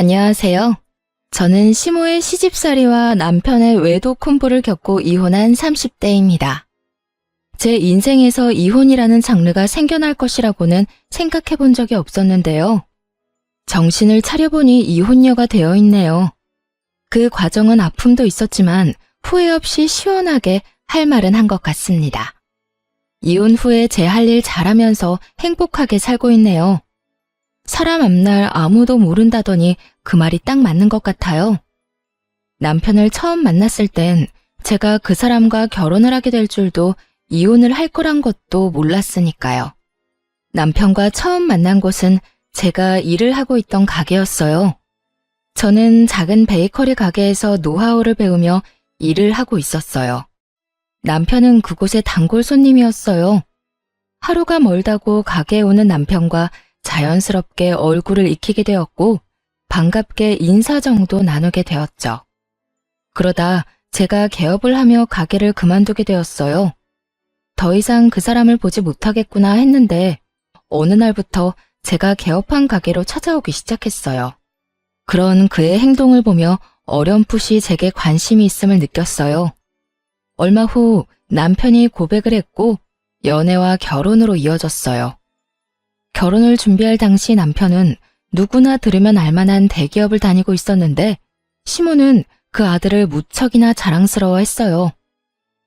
안녕하세요. 저는 시모의 시집살이와 남편의 외도 콤보를 겪고 이혼한 30대입니다. 제 인생에서 이혼이라는 장르가 생겨날 것이라고는 생각해 본 적이 없었는데요. 정신을 차려보니 이혼녀가 되어 있네요. 그 과정은 아픔도 있었지만 후회 없이 시원하게 할 말은 한 것 같습니다. 이혼 후에 제 할 일 잘하면서 행복하게 살고 있네요. 사람 앞날 아무도 모른다더니 그 말이 딱 맞는 것 같아요. 남편을 처음 만났을 땐 제가 그 사람과 결혼을 하게 될 줄도 이혼을 할 거란 것도 몰랐으니까요. 남편과 처음 만난 곳은 제가 일을 하고 있던 가게였어요. 저는 작은 베이커리 가게에서 노하우를 배우며 일을 하고 있었어요. 남편은 그곳의 단골 손님이었어요. 하루가 멀다고 가게에 오는 남편과 자연스럽게 얼굴을 익히게 되었고 반갑게 인사 정도 나누게 되었죠. 그러다 제가 개업을 하며 가게를 그만두게 되었어요. 더 이상 그 사람을 보지 못하겠구나 했는데 어느 날부터 제가 개업한 가게로 찾아오기 시작했어요. 그런 그의 행동을 보며 어렴풋이 제게 관심이 있음을 느꼈어요. 얼마 후 남편이 고백을 했고 연애와 결혼으로 이어졌어요. 결혼을 준비할 당시 남편은 누구나 들으면 알만한 대기업을 다니고 있었는데 시모는 그 아들을 무척이나 자랑스러워했어요.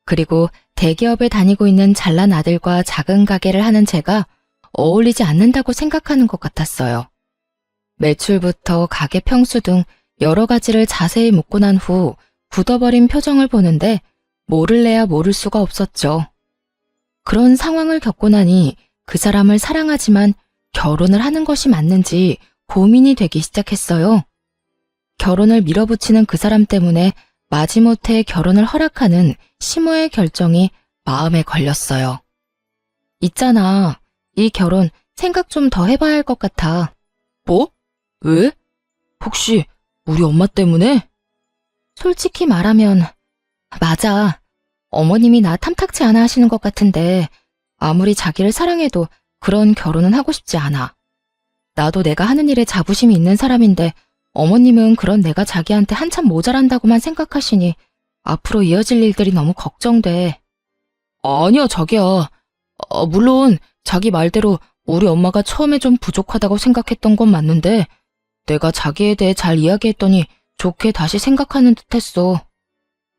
그리고 대기업에 다니고 있는 잘난 아들과 작은 가게를 하는 제가 어울리지 않는다고 생각하는 것 같았어요. 매출부터 가게 평수 등 여러 가지를 자세히 묻고 난 후 굳어버린 표정을 보는데 모를래야 모를 수가 없었죠. 그런 상황을 겪고 나니 그 사람을 사랑하지만 결혼을 하는 것이 맞는지 고민이 되기 시작했어요. 결혼을 밀어붙이는 그 사람 때문에 마지못해 결혼을 허락하는 시모의 결정이 마음에 걸렸어요. 있잖아, 이 결혼 생각 좀 더 해봐야 할 것 같아. 뭐? 왜? 혹시 우리 엄마 때문에? 솔직히 말하면 맞아. 어머님이 나 탐탁치 않아 하시는 것 같은데 아무리 자기를 사랑해도 그런 결혼은 하고 싶지 않아. 나도 내가 하는 일에 자부심이 있는 사람인데 어머님은 그런 내가 자기한테 한참 모자란다고만 생각하시니 앞으로 이어질 일들이 너무 걱정돼. 아니야, 자기야. 물론 자기 말대로 우리 엄마가 처음에 좀 부족하다고 생각했던 건 맞는데 내가 자기에 대해 잘 이야기했더니 좋게 다시 생각하는 듯 했어.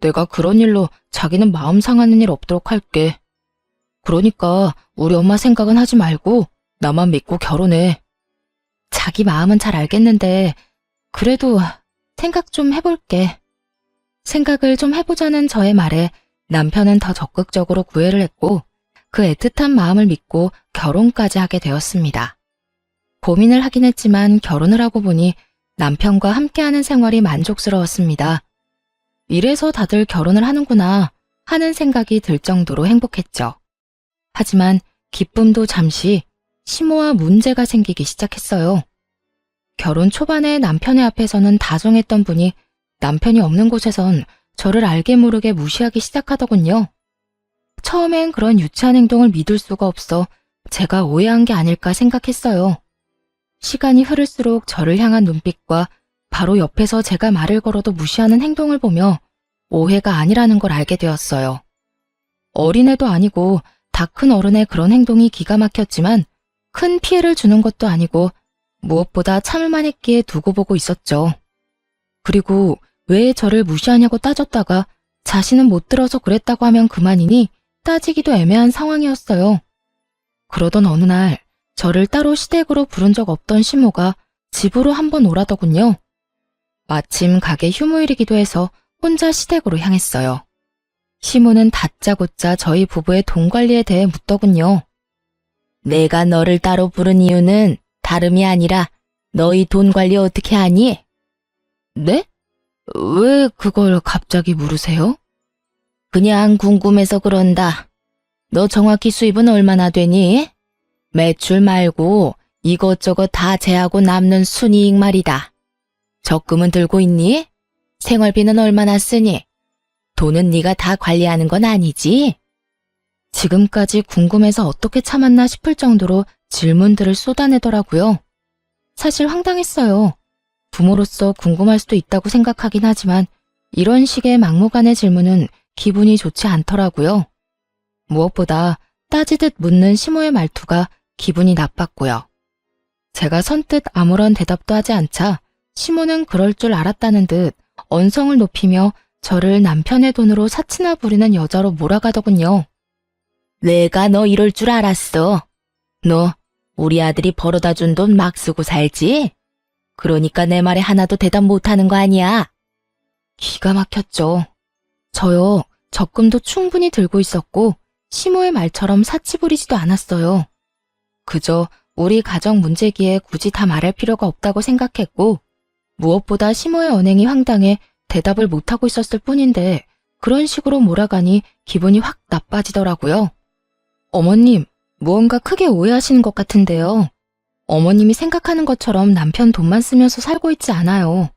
내가 그런 일로 자기는 마음 상하는 일 없도록 할게. 그러니까 우리 엄마 생각은 하지 말고 나만 믿고 결혼해. 자기 마음은 잘 알겠는데 그래도 생각 좀 해볼게. 생각을 좀 해보자는 저의 말에 남편은 더 적극적으로 구애를 했고 그 애틋한 마음을 믿고 결혼까지 하게 되었습니다. 고민을 하긴 했지만 결혼을 하고 보니 남편과 함께하는 생활이 만족스러웠습니다. 이래서 다들 결혼을 하는구나 하는 생각이 들 정도로 행복했죠. 하지만 기쁨도 잠시 시모와 문제가 생기기 시작했어요. 결혼 초반에 남편의 앞에서는 다정했던 분이 남편이 없는 곳에선 저를 알게 모르게 무시하기 시작하더군요. 처음엔 그런 유치한 행동을 믿을 수가 없어 제가 오해한 게 아닐까 생각했어요. 시간이 흐를수록 저를 향한 눈빛과 바로 옆에서 제가 말을 걸어도 무시하는 행동을 보며 오해가 아니라는 걸 알게 되었어요. 어린애도 아니고 다 큰 어른의 그런 행동이 기가 막혔지만 큰 피해를 주는 것도 아니고 무엇보다 참을만 했기에 두고 보고 있었죠. 그리고 왜 저를 무시하냐고 따졌다가 자신은 못 들어서 그랬다고 하면 그만이니 따지기도 애매한 상황이었어요. 그러던 어느 날 저를 따로 시댁으로 부른 적 없던 시모가 집으로 한번 오라더군요. 마침 가게 휴무일이기도 해서 혼자 시댁으로 향했어요. 시모는 다짜고짜 저희 부부의 돈 관리에 대해 묻더군요. 내가 너를 따로 부른 이유는 다름이 아니라 너희 돈 관리 어떻게 하니? 네? 왜 그걸 갑자기 물으세요? 그냥 궁금해서 그런다. 너 정확히 수입은 얼마나 되니? 매출 말고 이것저것 다 제하고 남는 순이익 말이다. 적금은 들고 있니? 생활비는 얼마나 쓰니? 돈은 네가 다 관리하는 건 아니지? 지금까지 궁금해서 어떻게 참았나 싶을 정도로 질문들을 쏟아내더라고요. 사실 황당했어요. 부모로서 궁금할 수도 있다고 생각하긴 하지만 이런 식의 막무가내 질문은 기분이 좋지 않더라고요. 무엇보다 따지듯 묻는 시모의 말투가 기분이 나빴고요. 제가 선뜻 아무런 대답도 하지 않자 시모는 그럴 줄 알았다는 듯 언성을 높이며 저를 남편의 돈으로 사치나 부리는 여자로 몰아가더군요. 내가 너 이럴 줄 알았어. 너 우리 아들이 벌어다 준 돈 막 쓰고 살지? 그러니까 내 말에 하나도 대답 못하는 거 아니야? 기가 막혔죠. 저요, 적금도 충분히 들고 있었고 시모의 말처럼 사치 부리지도 않았어요. 그저 우리 가정 문제기에 굳이 다 말할 필요가 없다고 생각했고 무엇보다 시모의 언행이 황당해 대답을 못하고 있었을 뿐인데 그런 식으로 몰아가니 기분이 확 나빠지더라고요. 어머님, 무언가 크게 오해하시는 것 같은데요. 어머님이 생각하는 것처럼 남편 돈만 쓰면서 살고 있지 않아요.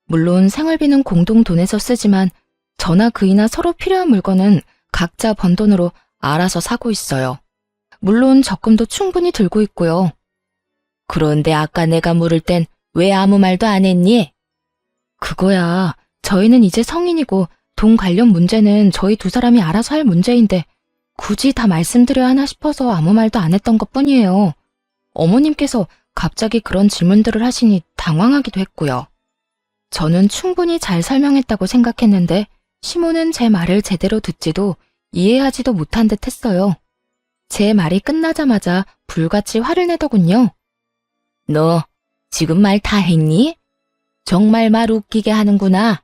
물론 생활비는 공동 돈에서 쓰지만 저나 그이나 서로 필요한 물건은 각자 번 돈으로 알아서 사고 있어요. 물론 적금도 충분히 들고 있고요. 그런데 아까 내가 물을 땐 왜 아무 말도 안 했니? 그거야, 저희는 이제 성인이고 돈 관련 문제는 저희 두 사람이 알아서 할 문제인데 굳이 다 말씀드려야 하나 싶어서 아무 말도 안 했던 것뿐이에요. 어머님께서 갑자기 그런 질문들을 하시니 당황하기도 했고요. 저는 충분히 잘 설명했다고 생각했는데 시모는 제 말을 제대로 듣지도 이해하지도 못한 듯 했어요. 제 말이 끝나자마자 불같이 화를 내더군요. 너 지금 말 다 했니? 정말 말 웃기게 하는구나.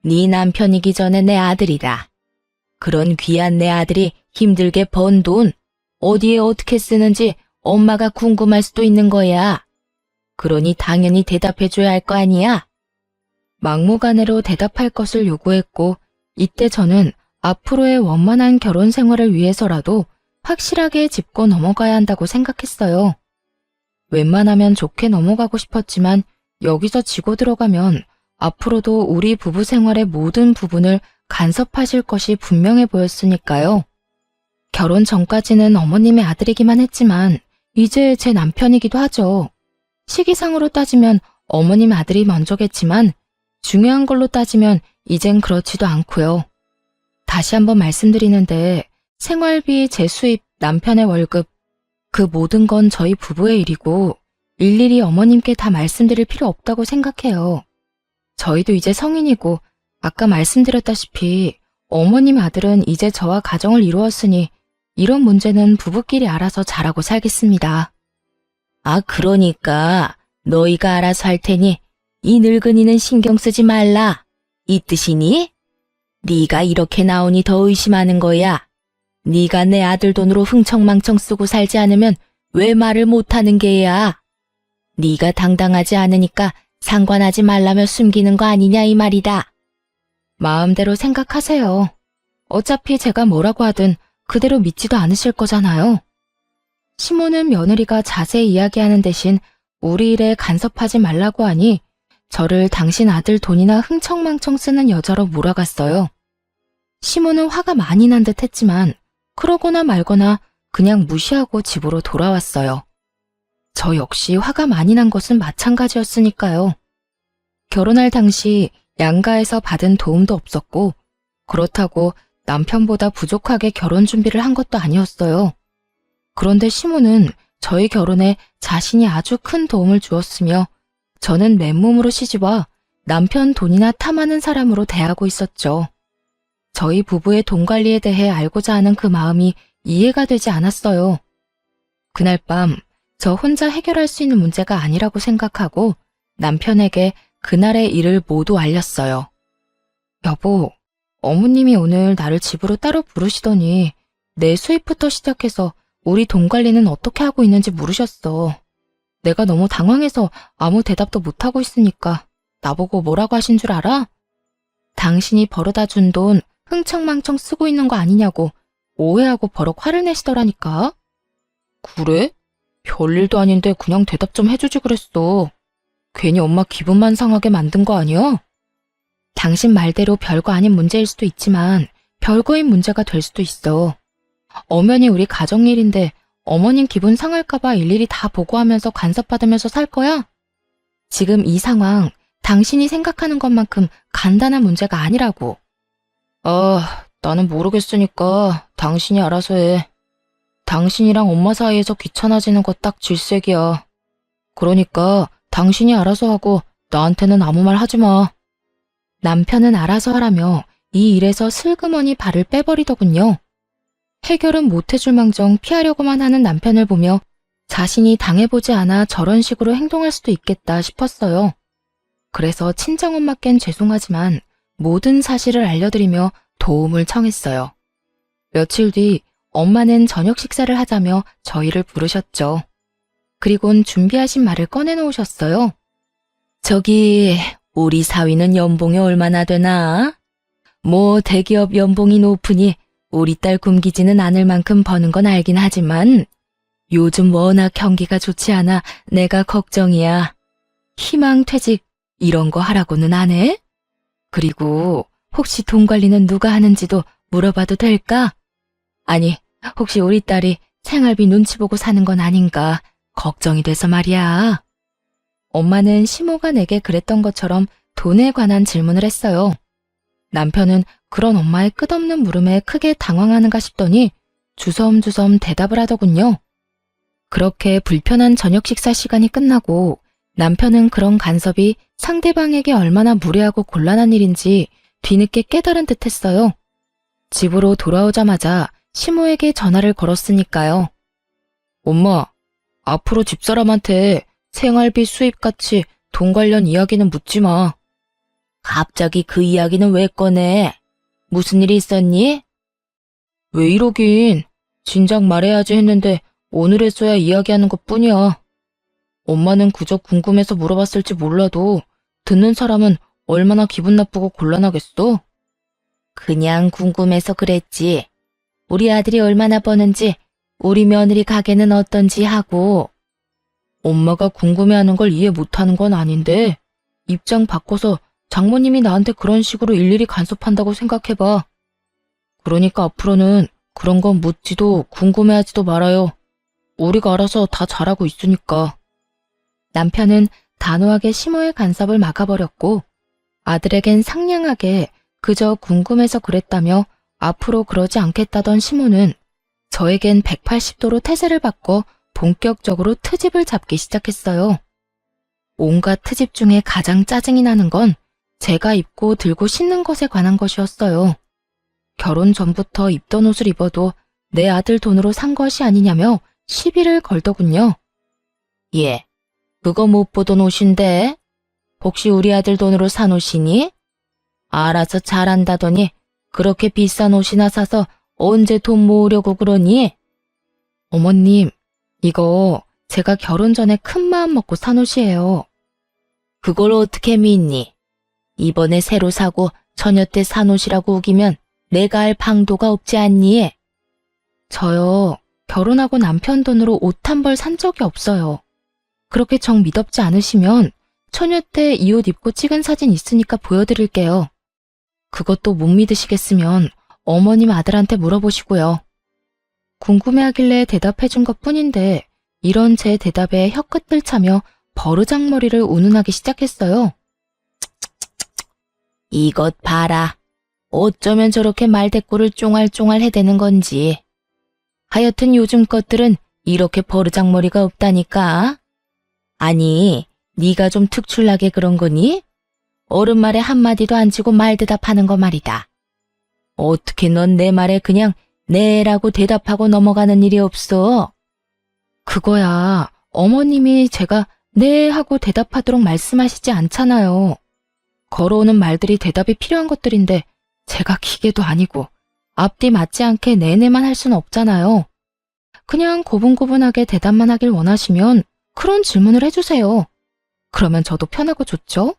네 남편이기 전에 내 아들이다. 그런 귀한 내 아들이 힘들게 번 돈 어디에 어떻게 쓰는지 엄마가 궁금할 수도 있는 거야. 그러니 당연히 대답해줘야 할 거 아니야. 막무가내로 대답할 것을 요구했고 이때 저는 앞으로의 원만한 결혼 생활을 위해서라도 확실하게 짚고 넘어가야 한다고 생각했어요. 웬만하면 좋게 넘어가고 싶었지만 여기서 지고 들어가면 앞으로도 우리 부부 생활의 모든 부분을 간섭하실 것이 분명해 보였으니까요. 결혼 전까지는 어머님의 아들이기만 했지만 이제 제 남편이기도 하죠. 시기상으로 따지면 어머님 아들이 먼저겠지만 중요한 걸로 따지면 이젠 그렇지도 않고요. 다시 한번 말씀드리는데 생활비, 제 수입, 남편의 월급 그 모든 건 저희 부부의 일이고 일일이 어머님께 다 말씀드릴 필요 없다고 생각해요. 저희도 이제 성인이고 아까 말씀드렸다시피 어머님 아들은 이제 저와 가정을 이루었으니 이런 문제는 부부끼리 알아서 잘하고 살겠습니다. 아, 그러니까 너희가 알아서 할 테니 이 늙은이는 신경 쓰지 말라. 이 뜻이니? 네가 이렇게 나오니 더 의심하는 거야. 네가 내 아들 돈으로 흥청망청 쓰고 살지 않으면 왜 말을 못하는 게야? 네가 당당하지 않으니까 상관하지 말라며 숨기는 거 아니냐 이 말이다. 마음대로 생각하세요. 어차피 제가 뭐라고 하든 그대로 믿지도 않으실 거잖아요. 시모는 며느리가 자세히 이야기하는 대신 우리 일에 간섭하지 말라고 하니 저를 당신 아들 돈이나 흥청망청 쓰는 여자로 몰아갔어요. 시모는 화가 많이 난 듯 했지만 그러거나 말거나 그냥 무시하고 집으로 돌아왔어요. 저 역시 화가 많이 난 것은 마찬가지였으니까요. 결혼할 당시 양가에서 받은 도움도 없었고 그렇다고 남편보다 부족하게 결혼 준비를 한 것도 아니었어요. 그런데 시모는 저희 결혼에 자신이 아주 큰 도움을 주었으며 저는 맨몸으로 시집와 남편 돈이나 탐하는 사람으로 대하고 있었죠. 저희 부부의 돈 관리에 대해 알고자 하는 그 마음이 이해가 되지 않았어요. 그날 밤 저 혼자 해결할 수 있는 문제가 아니라고 생각하고 남편에게 그날의 일을 모두 알렸어요. 여보, 어머님이 오늘 나를 집으로 따로 부르시더니 내 수입부터 시작해서 우리 돈 관리는 어떻게 하고 있는지 물으셨어. 내가 너무 당황해서 아무 대답도 못하고 있으니까 나보고 뭐라고 하신 줄 알아? 당신이 벌어다 준 돈 흥청망청 쓰고 있는 거 아니냐고 오해하고 버럭 화를 내시더라니까. 그래? 별일도 아닌데 그냥 대답 좀 해주지 그랬어. 괜히 엄마 기분만 상하게 만든 거 아니야? 당신 말대로 별거 아닌 문제일 수도 있지만 별거인 문제가 될 수도 있어. 엄연히 우리 가정일인데 어머님 기분 상할까봐 일일이 다 보고하면서 간섭받으면서 살 거야? 지금 이 상황, 당신이 생각하는 것만큼 간단한 문제가 아니라고. 나는 모르겠으니까 당신이 알아서 해. 당신이랑 엄마 사이에서 귀찮아지는 거 딱 질색이야. 그러니까 당신이 알아서 하고 나한테는 아무 말 하지 마. 남편은 알아서 하라며 이 일에서 슬그머니 발을 빼버리더군요. 해결은 못해줄 망정 피하려고만 하는 남편을 보며 자신이 당해보지 않아 저런 식으로 행동할 수도 있겠다 싶었어요. 그래서 친정엄마께는 죄송하지만 모든 사실을 알려드리며 도움을 청했어요. 며칠 뒤 엄마는 저녁 식사를 하자며 저희를 부르셨죠. 그리곤 준비하신 말을 꺼내놓으셨어요. 저기, 우리 사위는 연봉이 얼마나 되나? 뭐 대기업 연봉이 높으니 우리 딸 굶기지는 않을 만큼 버는 건 알긴 하지만 요즘 워낙 경기가 좋지 않아 내가 걱정이야. 희망퇴직 이런 거 하라고는 안 해? 그리고 혹시 돈 관리는 누가 하는지도 물어봐도 될까? 아니, 혹시 우리 딸이 생활비 눈치 보고 사는 건 아닌가 걱정이 돼서 말이야. 엄마는 시모가 내게 그랬던 것처럼 돈에 관한 질문을 했어요. 남편은 그런 엄마의 끝없는 물음에 크게 당황하는가 싶더니 주섬주섬 대답을 하더군요. 그렇게 불편한 저녁 식사 시간이 끝나고 남편은 그런 간섭이 상대방에게 얼마나 무례하고 곤란한 일인지 뒤늦게 깨달은 듯 했어요. 집으로 돌아오자마자 시모에게 전화를 걸었으니까요. 엄마, 앞으로 집사람한테 생활비 수입같이 돈 관련 이야기는 묻지 마. 갑자기 그 이야기는 왜 꺼내? 무슨 일이 있었니? 왜 이러긴. 진작 말해야지 했는데 오늘에서야 이야기하는 것뿐이야. 엄마는 그저 궁금해서 물어봤을지 몰라도 듣는 사람은 얼마나 기분 나쁘고 곤란하겠어? 그냥 궁금해서 그랬지. 우리 아들이 얼마나 버는지, 우리 며느리 가게는 어떤지 하고. 엄마가 궁금해하는 걸 이해 못하는 건 아닌데 입장 바꿔서 장모님이 나한테 그런 식으로 일일이 간섭한다고 생각해봐. 그러니까 앞으로는 그런 건 묻지도 궁금해하지도 말아요. 우리가 알아서 다 잘하고 있으니까. 남편은 단호하게 시모의 간섭을 막아버렸고 아들에겐 상냥하게 그저 궁금해서 그랬다며 앞으로 그러지 않겠다던 시모는 저에겐 180도로 태세를 바꿔 본격적으로 트집을 잡기 시작했어요. 온갖 트집 중에 가장 짜증이 나는 건 제가 입고 들고 신는 것에 관한 것이었어요. 결혼 전부터 입던 옷을 입어도 내 아들 돈으로 산 것이 아니냐며 시비를 걸더군요. 예, 그거 못 보던 옷인데 혹시 우리 아들 돈으로 산 옷이니? 알아서 잘한다더니 그렇게 비싼 옷이나 사서 언제 돈 모으려고 그러니? 어머님, 이거 제가 결혼 전에 큰 마음 먹고 산 옷이에요. 그걸 어떻게 믿니? 이번에 새로 사고 처녀 때 산 옷이라고 우기면 내가 할 방도가 없지 않니? 저요, 결혼하고 남편 돈으로 옷 한 벌 산 적이 없어요. 그렇게 정 믿업지 않으시면 처녀 때 이 옷 입고 찍은 사진 있으니까 보여드릴게요. 그것도 못 믿으시겠으면 어머님 아들한테 물어보시고요. 궁금해하길래 대답해준 것뿐인데 이런 제 대답에 혀끝을 차며 버르장머리를 운운하기 시작했어요. 이것 봐라. 어쩌면 저렇게 말대꾸를 쫑알쫑알 해대는 건지. 하여튼 요즘 것들은 이렇게 버르장머리가 없다니까. 아니, 네가 좀 특출나게 그런 거니? 어른 말에 한마디도 안 치고 말 대답하는 거 말이다. 어떻게 넌 내 말에 그냥 네라고 대답하고 넘어가는 일이 없어? 그거야, 어머님이 제가 네 하고 대답하도록 말씀하시지 않잖아요. 걸어오는 말들이 대답이 필요한 것들인데 제가 기계도 아니고 앞뒤 맞지 않게 네네만 할 수는 없잖아요. 그냥 고분고분하게 대답만 하길 원하시면 그런 질문을 해주세요. 그러면 저도 편하고 좋죠?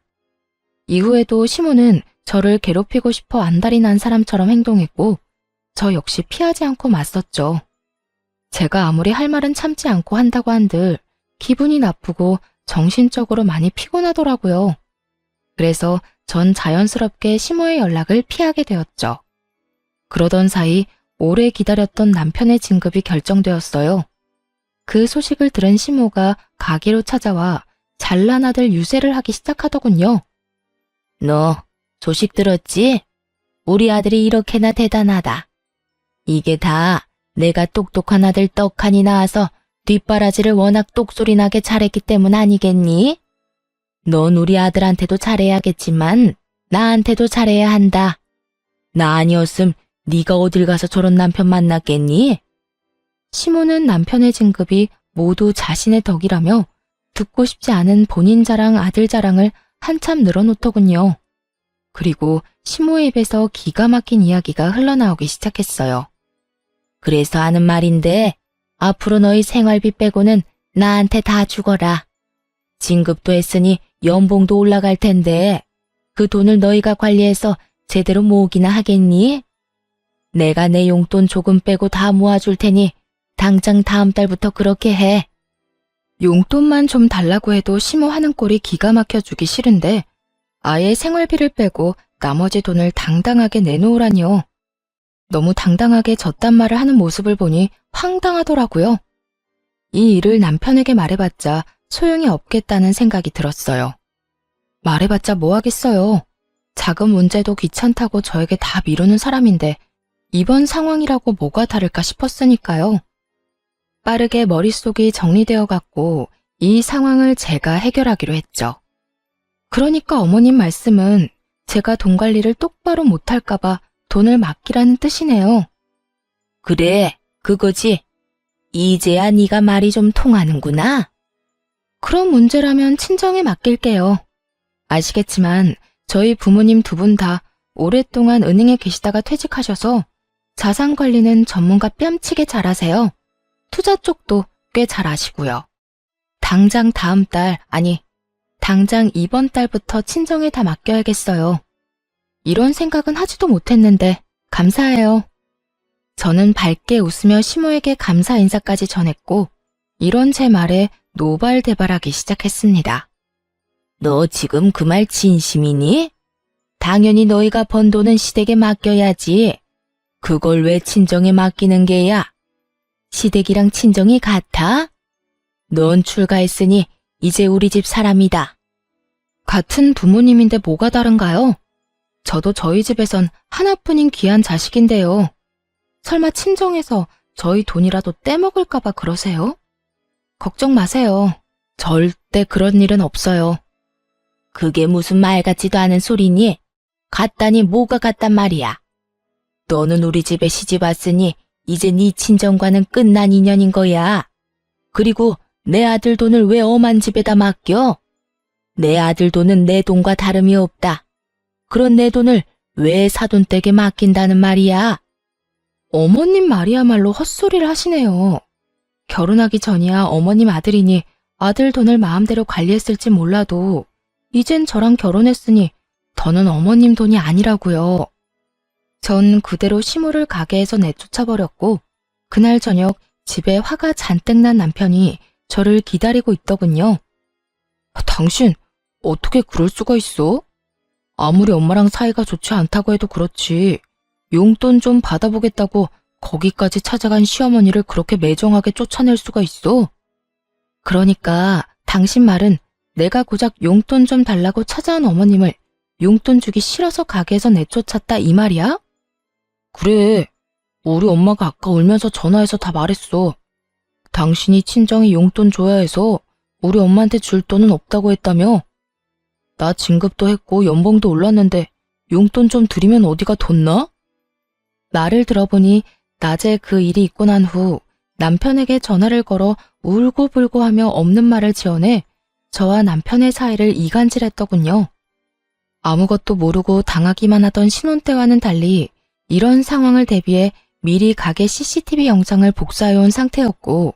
이후에도 시모는 저를 괴롭히고 싶어 안달이 난 사람처럼 행동했고 저 역시 피하지 않고 맞섰죠. 제가 아무리 할 말은 참지 않고 한다고 한들 기분이 나쁘고 정신적으로 많이 피곤하더라고요. 그래서 전 자연스럽게 시모의 연락을 피하게 되었죠. 그러던 사이 오래 기다렸던 남편의 진급이 결정되었어요. 그 소식을 들은 시모가 가게로 찾아와 잘난 아들 유세를 하기 시작하더군요. 너 소식 들었지? 우리 아들이 이렇게나 대단하다. 이게 다 내가 똑똑한 아들 떡하니 낳아서 뒷바라지를 워낙 똑소리 나게 잘했기 때문 아니겠니? 넌 우리 아들한테도 잘해야겠지만 나한테도 잘해야 한다. 나 아니었음 네가 어딜 가서 저런 남편 만났겠니? 시모는 남편의 진급이 모두 자신의 덕이라며 듣고 싶지 않은 본인 자랑, 아들 자랑을 한참 늘어놓더군요. 그리고 시모의 입에서 기가 막힌 이야기가 흘러나오기 시작했어요. 그래서 하는 말인데 앞으로 너희 생활비 빼고는 나한테 다 주거라. 진급도 했으니 연봉도 올라갈 텐데 그 돈을 너희가 관리해서 제대로 모으기나 하겠니? 내가 내 용돈 조금 빼고 다 모아줄 테니 당장 다음 달부터 그렇게 해. 용돈만 좀 달라고 해도 시모 하는 꼴이 기가 막혀주기 싫은데 아예 생활비를 빼고 나머지 돈을 당당하게 내놓으라니요. 너무 당당하게 저딴 말을 하는 모습을 보니 황당하더라고요. 이 일을 남편에게 말해봤자 소용이 없겠다는 생각이 들었어요. 말해봤자 뭐 하겠어요. 작은 문제도 귀찮다고 저에게 다 미루는 사람인데 이번 상황이라고 뭐가 다를까 싶었으니까요. 빠르게 머릿속이 정리되어 갔고 이 상황을 제가 해결하기로 했죠. 그러니까 어머님 말씀은 제가 돈 관리를 똑바로 못할까봐 돈을 맡기라는 뜻이네요. 그래, 그거지. 이제야 네가 말이 좀 통하는구나. 그런 문제라면 친정에 맡길게요. 아시겠지만 저희 부모님 두 분 다 오랫동안 은행에 계시다가 퇴직하셔서 자산 관리는 전문가 뺨치게 잘하세요. 투자 쪽도 꽤 잘 아시고요. 당장 다음 달, 아니 당장 이번 달부터 친정에 다 맡겨야겠어요. 이런 생각은 하지도 못했는데 감사해요. 저는 밝게 웃으며 시모에게 감사 인사까지 전했고 이런 제 말에 노발대발하기 시작했습니다. 너 지금 그 말 진심이니? 당연히 너희가 번 돈은 시댁에 맡겨야지. 그걸 왜 친정에 맡기는 게야? 시댁이랑 친정이 같아? 넌 출가했으니 이제 우리 집 사람이다. 같은 부모님인데 뭐가 다른가요? 저도 저희 집에선 하나뿐인 귀한 자식인데요. 설마 친정에서 저희 돈이라도 떼먹을까봐 그러세요? 걱정 마세요. 절대 그런 일은 없어요. 그게 무슨 말 같지도 않은 소리니? 같다니 뭐가 같단 말이야. 너는 우리 집에 시집 왔으니 이제 네 친정과는 끝난 인연인 거야. 그리고 내 아들 돈을 왜 엄한 집에다 맡겨? 내 아들 돈은 내 돈과 다름이 없다. 그런 내 돈을 왜 사돈댁에 맡긴다는 말이야? 어머님 말이야말로 헛소리를 하시네요. 결혼하기 전이야 어머님 아들이니 아들 돈을 마음대로 관리했을지 몰라도 이젠 저랑 결혼했으니 더는 어머님 돈이 아니라고요. 전 그대로 시모를 가게에서 내쫓아버렸고 그날 저녁 집에 화가 잔뜩 난 남편이 저를 기다리고 있더군요. 당신 어떻게 그럴 수가 있어? 아무리 엄마랑 사이가 좋지 않다고 해도 그렇지. 용돈 좀 받아보겠다고 거기까지 찾아간 시어머니를 그렇게 매정하게 쫓아낼 수가 있어? 그러니까 당신 말은 내가 고작 용돈 좀 달라고 찾아온 어머님을 용돈 주기 싫어서 가게에서 내쫓았다 이 말이야? 그래. 우리 엄마가 아까 울면서 전화해서 다 말했어. 당신이 친정에 용돈 줘야 해서 우리 엄마한테 줄 돈은 없다고 했다며? 나 진급도 했고 연봉도 올랐는데 용돈 좀 드리면 어디가 돋나? 말을 들어보니 낮에 그 일이 있고 난 후 남편에게 전화를 걸어 울고불고 하며 없는 말을 지어내 저와 남편의 사이를 이간질했더군요. 아무것도 모르고 당하기만 하던 신혼 때와는 달리 이런 상황을 대비해 미리 가게 CCTV 영상을 복사해온 상태였고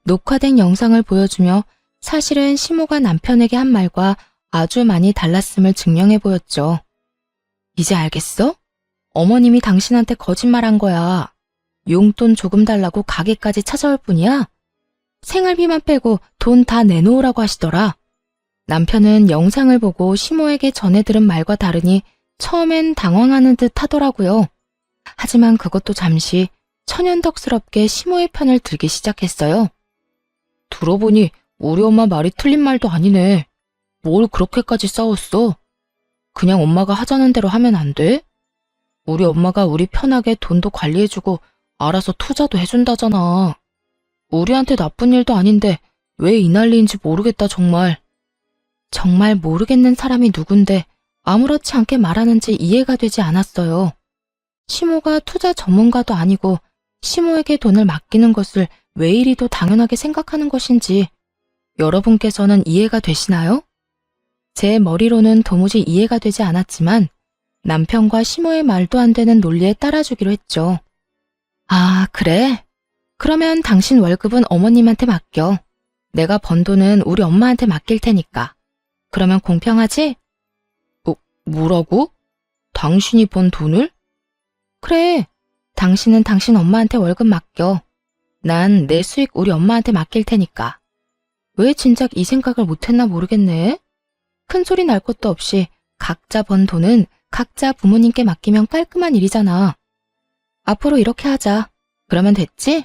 녹화된 영상을 보여주며 사실은 시모가 남편에게 한 말과 아주 많이 달랐음을 증명해 보였죠. 이제 알겠어? 어머님이 당신한테 거짓말한 거야. 용돈 조금 달라고 가게까지 찾아올 뿐이야? 생활비만 빼고 돈 다 내놓으라고 하시더라. 남편은 영상을 보고 시모에게 전해 들은 말과 다르니 처음엔 당황하는 듯 하더라고요. 하지만 그것도 잠시 천연덕스럽게 시모의 편을 들기 시작했어요. 들어보니 우리 엄마 말이 틀린 말도 아니네. 뭘 그렇게까지 싸웠어? 그냥 엄마가 하자는 대로 하면 안 돼? 우리 엄마가 우리 편하게 돈도 관리해주고 알아서 투자도 해준다잖아. 우리한테 나쁜 일도 아닌데 왜 이 난리인지 모르겠다 정말. 정말 모르겠는 사람이 누군데 아무렇지 않게 말하는지 이해가 되지 않았어요. 시모가 투자 전문가도 아니고 시모에게 돈을 맡기는 것을 왜 이리도 당연하게 생각하는 것인지 여러분께서는 이해가 되시나요? 제 머리로는 도무지 이해가 되지 않았지만 남편과 시모의 말도 안 되는 논리에 따라주기로 했죠. 아, 그래? 그러면 당신 월급은 어머님한테 맡겨. 내가 번 돈은 우리 엄마한테 맡길 테니까. 그러면 공평하지? 뭐라고? 당신이 번 돈을? 그래. 당신은 당신 엄마한테 월급 맡겨. 난 내 수익 우리 엄마한테 맡길 테니까. 왜 진작 이 생각을 못했나 모르겠네. 큰 소리 날 것도 없이 각자 번 돈은 각자 부모님께 맡기면 깔끔한 일이잖아. 앞으로 이렇게 하자. 그러면 됐지?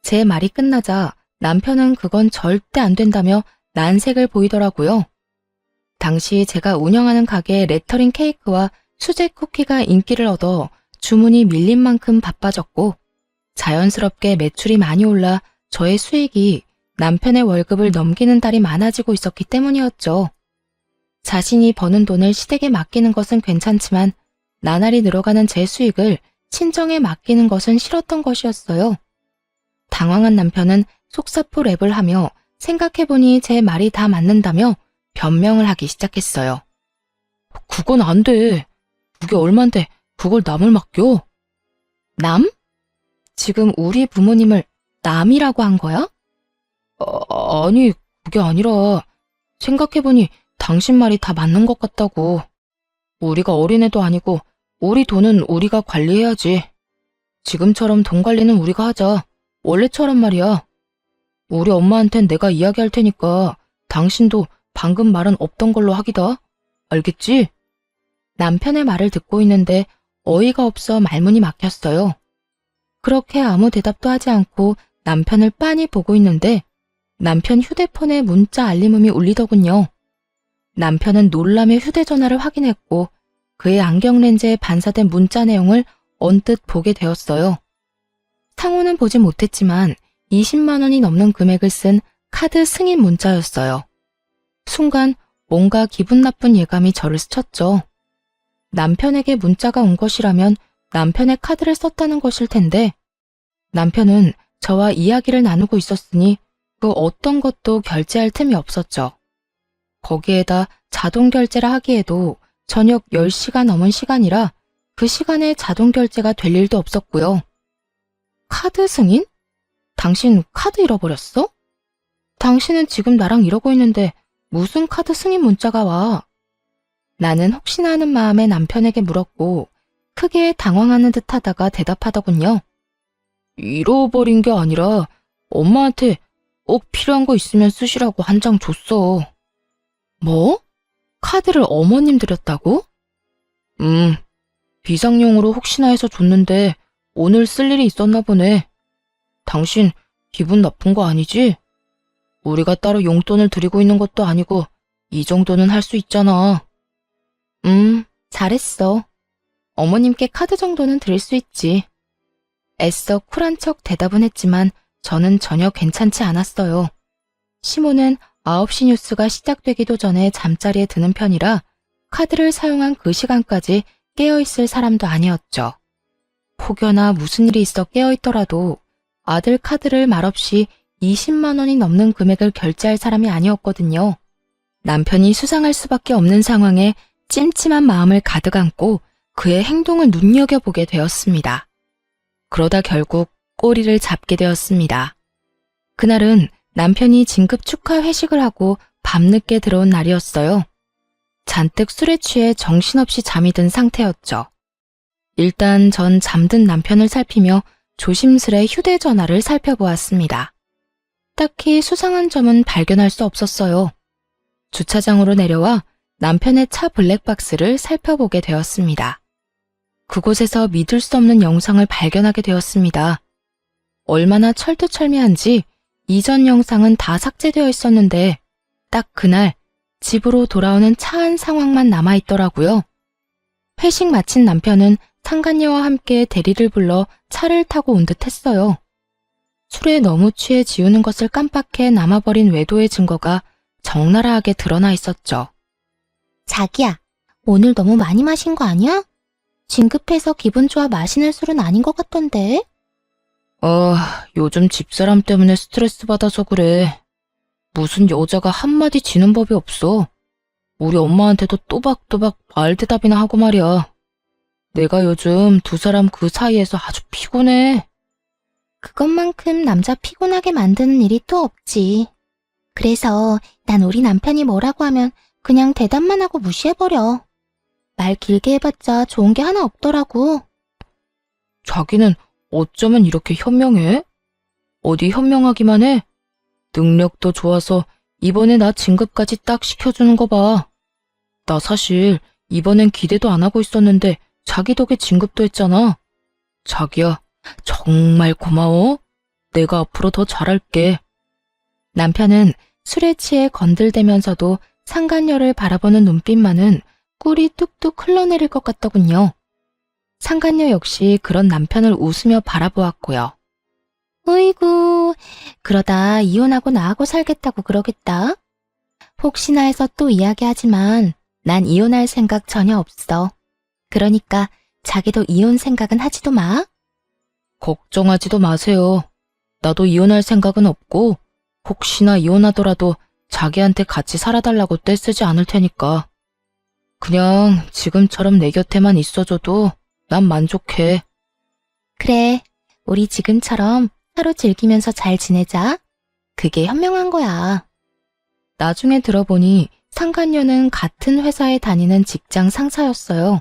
제 말이 끝나자 남편은 그건 절대 안 된다며 난색을 보이더라고요. 당시 제가 운영하는 가게의 레터링 케이크와 수제 쿠키가 인기를 얻어 주문이 밀린 만큼 바빠졌고 자연스럽게 매출이 많이 올라 저의 수익이 남편의 월급을 넘기는 달이 많아지고 있었기 때문이었죠. 자신이 버는 돈을 시댁에 맡기는 것은 괜찮지만 나날이 늘어가는 제 수익을 친정에 맡기는 것은 싫었던 것이었어요. 당황한 남편은 속사포 랩을 하며 생각해보니 제 말이 다 맞는다며 변명을 하기 시작했어요. 그건 안 돼. 그게 얼만데 그걸 남을 맡겨? 남? 지금 우리 부모님을 남이라고 한 거야? 아니, 그게 아니라 생각해보니 당신 말이 다 맞는 것 같다고. 우리가 어린애도 아니고 우리 돈은 우리가 관리해야지. 지금처럼 돈 관리는 우리가 하자. 원래처럼 말이야. 우리 엄마한텐 내가 이야기할 테니까 당신도 방금 말은 없던 걸로 하기다. 알겠지? 남편의 말을 듣고 있는데 어이가 없어 말문이 막혔어요. 그렇게 아무 대답도 하지 않고 남편을 빤히 보고 있는데 남편 휴대폰에 문자 알림음이 울리더군요. 남편은 놀라며 휴대전화를 확인했고 그의 안경렌즈에 반사된 문자 내용을 언뜻 보게 되었어요. 상호는 보지 못했지만 20만 원이 넘는 금액을 쓴 카드 승인 문자였어요. 순간 뭔가 기분 나쁜 예감이 저를 스쳤죠. 남편에게 문자가 온 것이라면 남편의 카드를 썼다는 것일 텐데 남편은 저와 이야기를 나누고 있었으니 그 어떤 것도 결제할 틈이 없었죠. 거기에다 자동 결제라 하기에도 저녁 10시가 넘은 시간이라 그 시간에 자동 결제가 될 일도 없었고요. 카드 승인? 당신 카드 잃어버렸어? 당신은 지금 나랑 이러고 있는데 무슨 카드 승인 문자가 와? 나는 혹시나 하는 마음에 남편에게 물었고 크게 당황하는 듯 하다가 대답하더군요. 잃어버린 게 아니라 엄마한테 꼭 필요한 거 있으면 쓰시라고 한 장 줬어. 뭐? 카드를 어머님 드렸다고? 비상용으로 혹시나 해서 줬는데 오늘 쓸 일이 있었나 보네. 당신 기분 나쁜 거 아니지? 우리가 따로 용돈을 드리고 있는 것도 아니고 이 정도는 할 수 있잖아. 잘했어. 어머님께 카드 정도는 드릴 수 있지. 애써 쿨한 척 대답은 했지만 저는 전혀 괜찮지 않았어요. 시모는 9시 뉴스가 시작되기도 전에 잠자리에 드는 편이라 카드를 사용한 그 시간까지 깨어있을 사람도 아니었죠. 혹여나 무슨 일이 있어 깨어있더라도 아들 카드를 말없이 20만 원이 넘는 금액을 결제할 사람이 아니었거든요. 남편이 수상할 수밖에 없는 상황에 찜찜한 마음을 가득 안고 그의 행동을 눈여겨보게 되었습니다. 그러다 결국 꼬리를 잡게 되었습니다. 그날은 남편이 진급 축하 회식을 하고 밤늦게 들어온 날이었어요. 잔뜩 술에 취해 정신없이 잠이 든 상태였죠. 일단 전 잠든 남편을 살피며 조심스레 휴대전화를 살펴보았습니다. 딱히 수상한 점은 발견할 수 없었어요. 주차장으로 내려와 남편의 차 블랙박스를 살펴보게 되었습니다. 그곳에서 믿을 수 없는 영상을 발견하게 되었습니다. 얼마나 철두철미한지 이전 영상은 다 삭제되어 있었는데 딱 그날 집으로 돌아오는 차안 상황만 남아있더라고요. 회식 마친 남편은 상간녀와 함께 대리를 불러 차를 타고 온 듯 했어요. 술에 너무 취해 지우는 것을 깜빡해 남아버린 외도의 증거가 적나라하게 드러나 있었죠. 자기야, 오늘 너무 많이 마신 거 아니야? 진급해서 기분 좋아 마시는 술은 아닌 것 같던데? 요즘 집사람 때문에 스트레스 받아서 그래. 무슨 여자가 한마디 지는 법이 없어. 우리 엄마한테도 또박또박 말대답이나 하고 말이야. 내가 요즘 두 사람 그 사이에서 아주 피곤해. 그것만큼 남자 피곤하게 만드는 일이 또 없지. 그래서 난 우리 남편이 뭐라고 하면 그냥 대답만 하고 무시해버려. 말 길게 해봤자 좋은 게 하나 없더라고. 자기는 어쩌면 이렇게 현명해? 어디 현명하기만 해? 능력도 좋아서 이번에 나 진급까지 딱 시켜주는 거 봐. 나 사실 이번엔 기대도 안 하고 있었는데 자기 덕에 진급도 했잖아. 자기야, 정말 고마워. 내가 앞으로 더 잘할게. 남편은 술에 취해 건들대면서도 상간녀를 바라보는 눈빛만은 꿀이 뚝뚝 흘러내릴 것 같더군요. 상간녀 역시 그런 남편을 웃으며 바라보았고요. 어이구, 그러다 이혼하고 나하고 살겠다고 그러겠다. 혹시나 해서 또 이야기하지만 난 이혼할 생각 전혀 없어. 그러니까 자기도 이혼 생각은 하지도 마. 걱정하지도 마세요. 나도 이혼할 생각은 없고 혹시나 이혼하더라도 자기한테 같이 살아달라고 떼쓰지 않을 테니까. 그냥 지금처럼 내 곁에만 있어줘도 난 만족해. 그래, 우리 지금처럼 서로 즐기면서 잘 지내자. 그게 현명한 거야. 나중에 들어보니 상간녀는 같은 회사에 다니는 직장 상사였어요.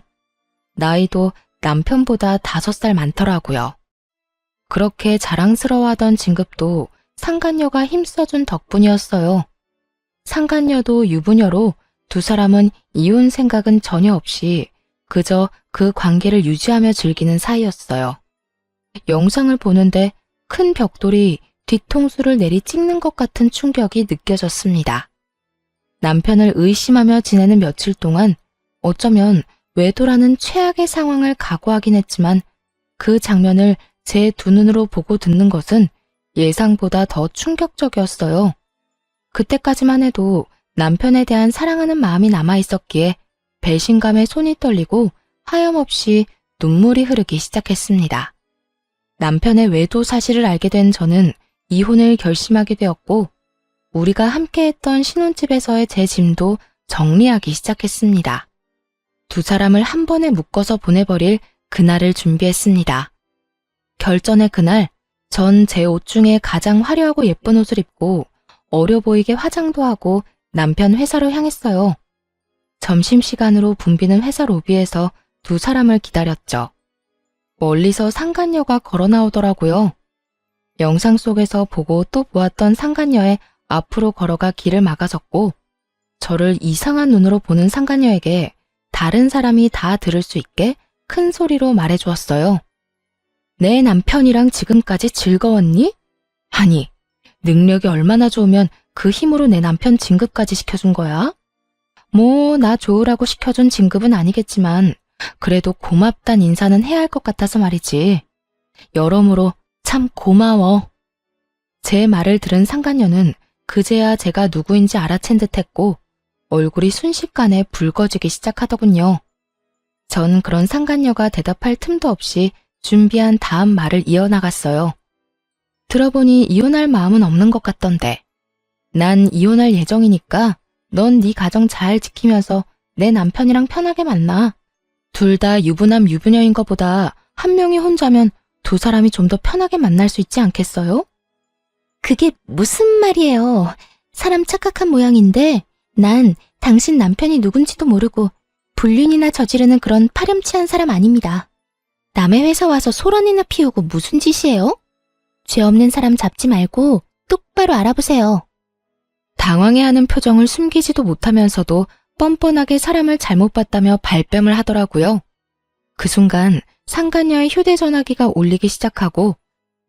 나이도 남편보다 5살 많더라고요. 그렇게 자랑스러워하던 진급도 상간녀가 힘써준 덕분이었어요. 상간녀도 유부녀로 두 사람은 이혼 생각은 전혀 없이 그저 그 관계를 유지하며 즐기는 사이였어요. 영상을 보는데 큰 벽돌이 뒤통수를 내리 찍는 것 같은 충격이 느껴졌습니다. 남편을 의심하며 지내는 며칠 동안 어쩌면 외도라는 최악의 상황을 각오하긴 했지만 그 장면을 제 두 눈으로 보고 듣는 것은 예상보다 더 충격적이었어요. 그때까지만 해도 남편에 대한 사랑하는 마음이 남아있었기에 배신감에 손이 떨리고 하염없이 눈물이 흐르기 시작했습니다. 남편의 외도 사실을 알게 된 저는 이혼을 결심하게 되었고 우리가 함께했던 신혼집에서의 제 짐도 정리하기 시작했습니다. 두 사람을 한 번에 묶어서 보내버릴 그날을 준비했습니다. 결전의 그날, 전 제 옷 중에 가장 화려하고 예쁜 옷을 입고 어려 보이게 화장도 하고 남편 회사로 향했어요. 점심시간으로 붐비는 회사 로비에서 두 사람을 기다렸죠. 멀리서 상간녀가 걸어 나오더라고요. 영상 속에서 보고 또 보았던 상간녀의 앞으로 걸어가 길을 막아섰고 저를 이상한 눈으로 보는 상간녀에게 다른 사람이 다 들을 수 있게 큰 소리로 말해주었어요. 내 남편이랑 지금까지 즐거웠니? 아니, 능력이 얼마나 좋으면 그 힘으로 내 남편 진급까지 시켜준 거야? 뭐, 나 좋으라고 시켜준 진급은 아니겠지만 그래도 고맙단 인사는 해야 할 것 같아서 말이지. 여러모로 참 고마워. 제 말을 들은 상간녀는 그제야 제가 누구인지 알아챈 듯했고 얼굴이 순식간에 붉어지기 시작하더군요. 전 그런 상간녀가 대답할 틈도 없이 준비한 다음 말을 이어나갔어요. 들어보니 이혼할 마음은 없는 것 같던데. 난 이혼할 예정이니까 넌 네 가정 잘 지키면서 내 남편이랑 편하게 만나. 둘 다 유부남 유부녀인 것보다 한 명이 혼자면 두 사람이 좀 더 편하게 만날 수 있지 않겠어요? 그게 무슨 말이에요. 사람 착각한 모양인데 난 당신 남편이 누군지도 모르고 불륜이나 저지르는 그런 파렴치한 사람 아닙니다. 남의 회사 와서 소란이나 피우고 무슨 짓이에요? 죄 없는 사람 잡지 말고 똑바로 알아보세요. 당황해하는 표정을 숨기지도 못하면서도 뻔뻔하게 사람을 잘못 봤다며 발뺌을 하더라고요. 그 순간 상간녀의 휴대전화기가 울리기 시작하고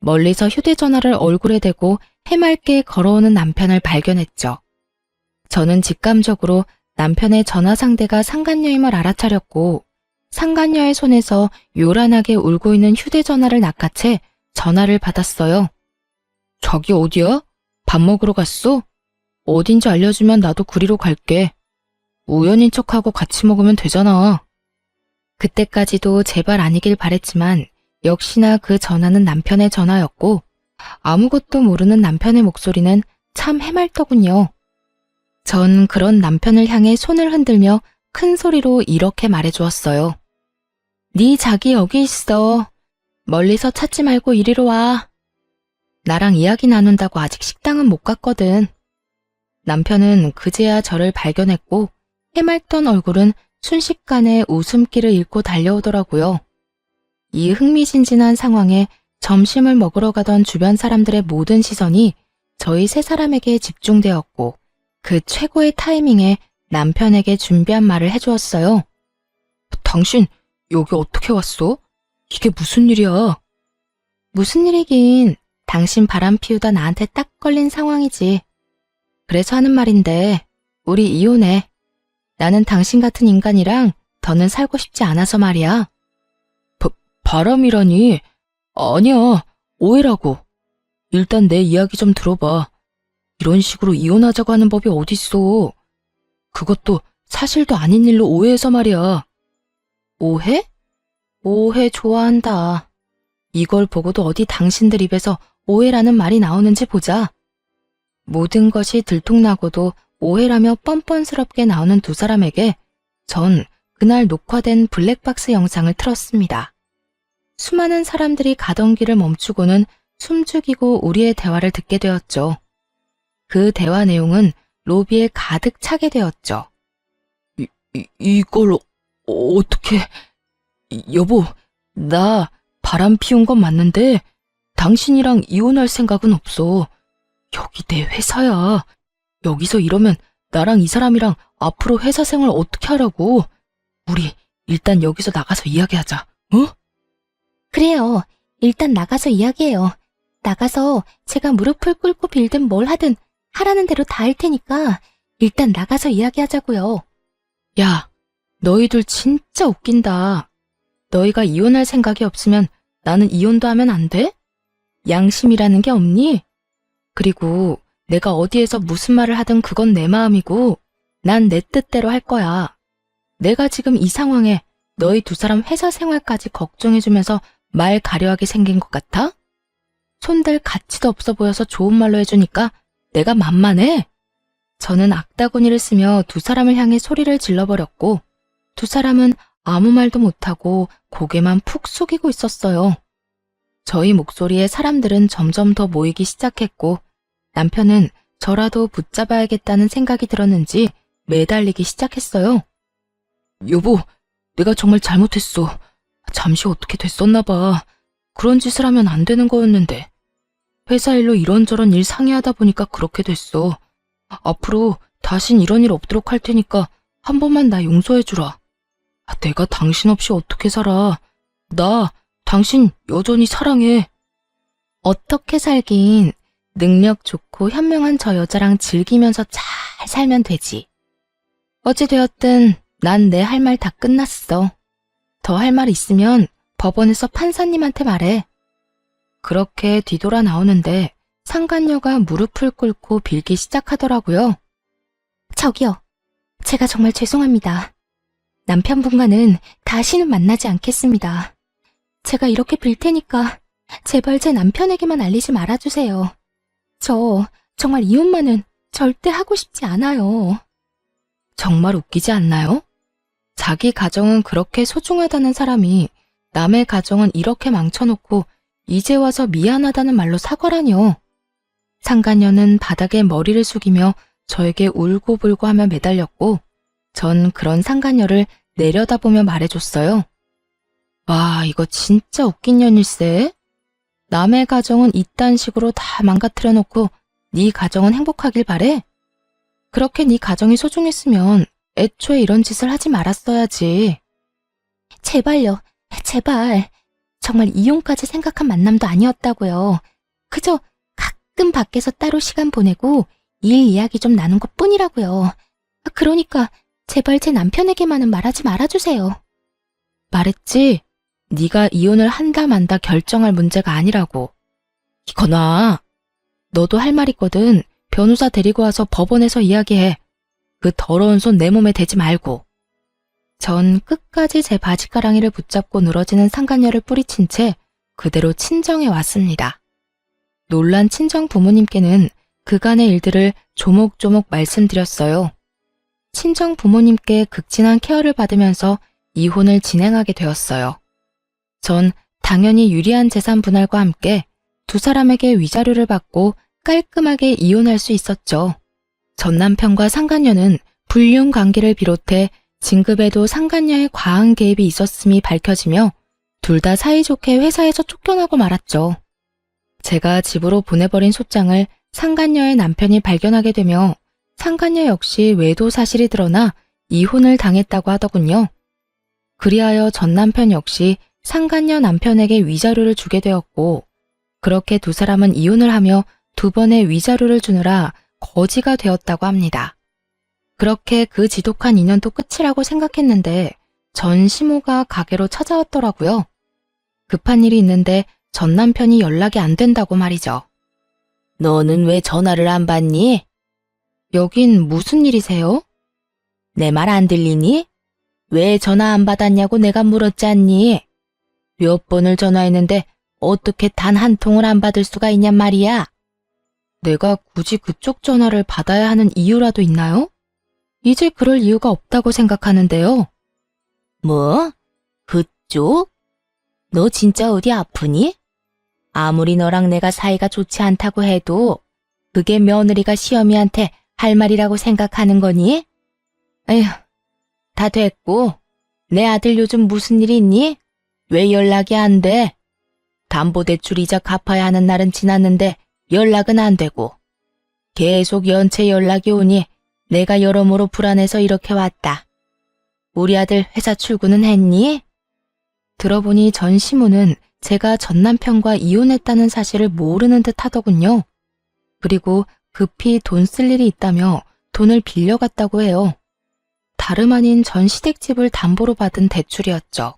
멀리서 휴대전화를 얼굴에 대고 해맑게 걸어오는 남편을 발견했죠. 저는 직감적으로 남편의 전화 상대가 상간녀임을 알아차렸고 상간녀의 손에서 요란하게 울고 있는 휴대전화를 낚아채 전화를 받았어요. 자기 어디야? 밥 먹으러 갔어? 어딘지 알려주면 나도 그리로 갈게. 우연인 척하고 같이 먹으면 되잖아. 그때까지도 제발 아니길 바랬지만 역시나 그 전화는 남편의 전화였고 아무것도 모르는 남편의 목소리는 참 해맑더군요. 전 그런 남편을 향해 손을 흔들며 큰 소리로 이렇게 말해주었어요. 네 자기 여기 있어. 멀리서 찾지 말고 이리로 와. 나랑 이야기 나눈다고 아직 식당은 못 갔거든. 남편은 그제야 저를 발견했고 해맑던 얼굴은 순식간에 웃음기를 잃고 달려오더라고요. 이 흥미진진한 상황에 점심을 먹으러 가던 주변 사람들의 모든 시선이 저희 세 사람에게 집중되었고 그 최고의 타이밍에 남편에게 준비한 말을 해주었어요. 당신 여기 어떻게 왔어? 이게 무슨 일이야? 무슨 일이긴 당신 바람 피우다 나한테 딱 걸린 상황이지. 그래서 하는 말인데 우리 이혼해. 나는 당신 같은 인간이랑 더는 살고 싶지 않아서 말이야. 바람이라니? 아니야, 오해라고. 일단 내 이야기 좀 들어봐. 이런 식으로 이혼하자고 하는 법이 어딨어. 그것도 사실도 아닌 일로 오해해서 말이야. 오해? 오해 좋아한다. 이걸 보고도 어디 당신들 입에서 오해라는 말이 나오는지 보자. 모든 것이 들통나고도 오해라며 뻔뻔스럽게 나오는 두 사람에게 전 그날 녹화된 블랙박스 영상을 틀었습니다. 수많은 사람들이 가던 길을 멈추고는 숨죽이고 우리의 대화를 듣게 되었죠. 그 대화 내용은 로비에 가득 차게 되었죠. 이걸 어떻게... 여보, 나 바람 피운 건 맞는데 당신이랑 이혼할 생각은 없어. 여기 내 회사야. 여기서 이러면 나랑 이 사람이랑 앞으로 회사 생활 어떻게 하라고. 우리 일단 여기서 나가서 이야기하자. 어? 그래요. 일단 나가서 이야기해요. 나가서 제가 무릎을 꿇고 빌든 뭘 하든 하라는 대로 다 할 테니까 일단 나가서 이야기하자고요. 야, 너희들 진짜 웃긴다. 너희가 이혼할 생각이 없으면 나는 이혼도 하면 안 돼? 양심이라는 게 없니? 그리고 내가 어디에서 무슨 말을 하든 그건 내 마음이고 난 내 뜻대로 할 거야. 내가 지금 이 상황에 너희 두 사람 회사 생활까지 걱정해주면서 말 가려하게 생긴 것 같아? 손댈 가치도 없어 보여서 좋은 말로 해주니까 내가 만만해? 저는 악다구니를 쓰며 두 사람을 향해 소리를 질러버렸고 두 사람은 아무 말도 못하고 고개만 푹 숙이고 있었어요. 저희 목소리에 사람들은 점점 더 모이기 시작했고 남편은 저라도 붙잡아야겠다는 생각이 들었는지 매달리기 시작했어요. 여보, 내가 정말 잘못했어. 잠시 어떻게 됐었나 봐. 그런 짓을 하면 안 되는 거였는데. 회사 일로 이런저런 일 상의하다 보니까 그렇게 됐어. 앞으로 다신 이런 일 없도록 할 테니까 한 번만 나 용서해주라. 내가 당신 없이 어떻게 살아. 나 당신 여전히 사랑해. 어떻게 살긴 능력 좋고 현명한 저 여자랑 즐기면서 잘 살면 되지. 어찌되었든 난 내 할 말 다 끝났어. 더 할 말 있으면 법원에서 판사님한테 말해. 그렇게 뒤돌아 나오는데 상간녀가 무릎을 꿇고 빌기 시작하더라고요. 저기요. 제가 정말 죄송합니다. 남편분과는 다시는 만나지 않겠습니다. 제가 이렇게 빌 테니까 제발 제 남편에게만 알리지 말아주세요. 저 정말 이혼만은 절대 하고 싶지 않아요. 정말 웃기지 않나요? 자기 가정은 그렇게 소중하다는 사람이 남의 가정은 이렇게 망쳐놓고 이제 와서 미안하다는 말로 사과라뇨. 상간녀는 바닥에 머리를 숙이며 저에게 울고불고 하며 매달렸고 전 그런 상간녀를 내려다보며 말해줬어요. 와, 이거 진짜 웃긴 년일세. 남의 가정은 이딴 식으로 다 망가뜨려 놓고 네 가정은 행복하길 바래? 그렇게 네 가정이 소중했으면 애초에 이런 짓을 하지 말았어야지. 제발요. 제발. 정말 이혼까지 생각한 만남도 아니었다고요. 그저 가끔 밖에서 따로 시간 보내고 일 이야기 좀 나눈 것 뿐이라고요. 그러니까 제발 제 남편에게만은 말하지 말아주세요. 말했지? 네가 이혼을 한다 만다 결정할 문제가 아니라고. 이거나. 너도 할 말 있거든. 변호사 데리고 와서 법원에서 이야기해. 그 더러운 손 내 몸에 대지 말고. 전 끝까지 제 바지가랑이를 붙잡고 늘어지는 상간녀를 뿌리친 채 그대로 친정에 왔습니다. 놀란 친정 부모님께는 그간의 일들을 조목조목 말씀드렸어요. 친정 부모님께 극진한 케어를 받으면서 이혼을 진행하게 되었어요. 전 당연히 유리한 재산 분할과 함께 두 사람에게 위자료를 받고 깔끔하게 이혼할 수 있었죠. 전 남편과 상간녀는 불륜 관계를 비롯해 진급에도 상간녀의 과한 개입이 있었음이 밝혀지며 둘 다 사이좋게 회사에서 쫓겨나고 말았죠. 제가 집으로 보내버린 소장을 상간녀의 남편이 발견하게 되며 상간녀 역시 외도 사실이 드러나 이혼을 당했다고 하더군요. 그리하여 전 남편 역시 상간녀 남편에게 위자료를 주게 되었고 그렇게 두 사람은 이혼을 하며 두 번의 위자료를 주느라 거지가 되었다고 합니다. 그렇게 그 지독한 인연도 끝이라고 생각했는데 전 시모가 가게로 찾아왔더라고요. 급한 일이 있는데 전 남편이 연락이 안 된다고 말이죠. 너는 왜 전화를 안 받니? 여긴 무슨 일이세요? 내 말 안 들리니? 왜 전화 안 받았냐고 내가 물었지 않니? 몇 번을 전화했는데 어떻게 단 한 통을 안 받을 수가 있냔 말이야? 내가 굳이 그쪽 전화를 받아야 하는 이유라도 있나요? 이제 그럴 이유가 없다고 생각하는데요. 뭐? 그쪽? 너 진짜 어디 아프니? 아무리 너랑 내가 사이가 좋지 않다고 해도 그게 며느리가 시어미한테 할 말이라고 생각하는 거니? 에휴, 다 됐고 내 아들 요즘 무슨 일 있니? 왜 연락이 안 돼? 담보대출 이자 갚아야 하는 날은 지났는데 연락은 안 되고 계속 연체 연락이 오니 내가 여러모로 불안해서 이렇게 왔다. 우리 아들 회사 출근은 했니? 들어보니 전 시모는 제가 전 남편과 이혼했다는 사실을 모르는 듯 하더군요. 그리고 급히 돈 쓸 일이 있다며 돈을 빌려갔다고 해요. 다름 아닌 전 시댁집을 담보로 받은 대출이었죠.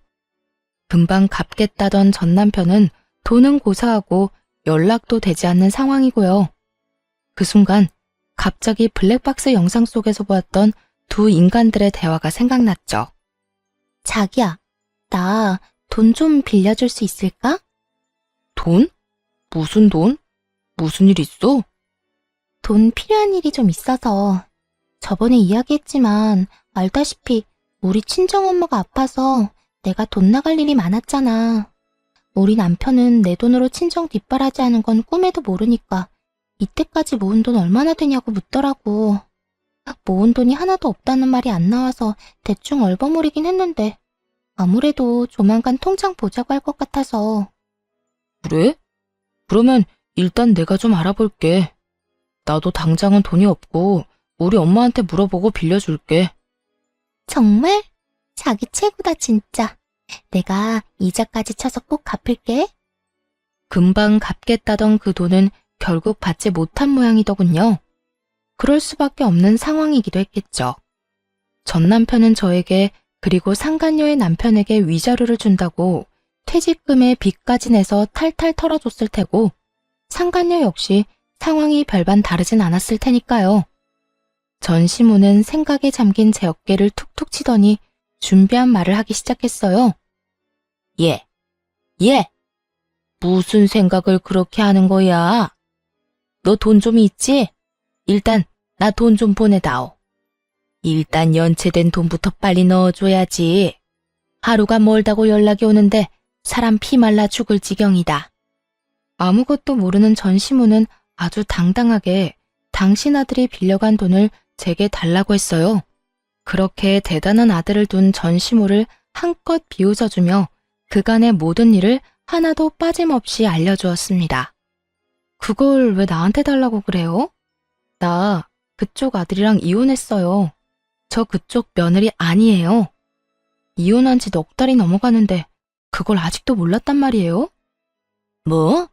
금방 갚겠다던 전 남편은 돈은 고사하고 연락도 되지 않는 상황이고요. 그 순간 갑자기 블랙박스 영상 속에서 보았던 두 인간들의 대화가 생각났죠. 자기야, 나 돈 좀 빌려줄 수 있을까? 돈? 무슨 돈? 무슨 일 있어? 돈 필요한 일이 좀 있어서. 저번에 이야기했지만 알다시피 우리 친정엄마가 아파서 내가 돈 나갈 일이 많았잖아. 우리 남편은 내 돈으로 친정 뒷바라지하는 건 꿈에도 모르니까 이때까지 모은 돈 얼마나 되냐고 묻더라고. 모은 돈이 하나도 없다는 말이 안 나와서 대충 얼버무리긴 했는데 아무래도 조만간 통장 보자고 할 것 같아서. 그래? 그러면 일단 내가 좀 알아볼게. 나도 당장은 돈이 없고 우리 엄마한테 물어보고 빌려줄게. 정말? 자기 최고다 진짜. 내가 이자까지 쳐서 꼭 갚을게. 금방 갚겠다던 그 돈은 결국 받지 못한 모양이더군요. 그럴 수밖에 없는 상황이기도 했겠죠. 전 남편은 저에게 그리고 상간녀의 남편에게 위자료를 준다고 퇴직금의 빚까지 내서 탈탈 털어줬을 테고 상간녀 역시 상황이 별반 다르진 않았을 테니까요. 전 시모는 생각에 잠긴 제 어깨를 툭툭 치더니 준비한 말을 하기 시작했어요. 예, 무슨 생각을 그렇게 하는 거야? 너 돈 좀 있지? 일단 나 돈 좀 보내다오. 일단 연체된 돈부터 빨리 넣어줘야지. 하루가 멀다고 연락이 오는데 사람 피 말라 죽을 지경이다. 아무것도 모르는 전 시모는 아주 당당하게 당신 아들이 빌려간 돈을 제게 달라고 했어요. 그렇게 대단한 아들을 둔 전 시모를 한껏 비웃어주며 그간의 모든 일을 하나도 빠짐없이 알려주었습니다. 그걸 왜 나한테 달라고 그래요? 나 그쪽 아들이랑 이혼했어요. 저 그쪽 며느리 아니에요. 이혼한 지 넉 달이 넘어가는데 그걸 아직도 몰랐단 말이에요? 뭐?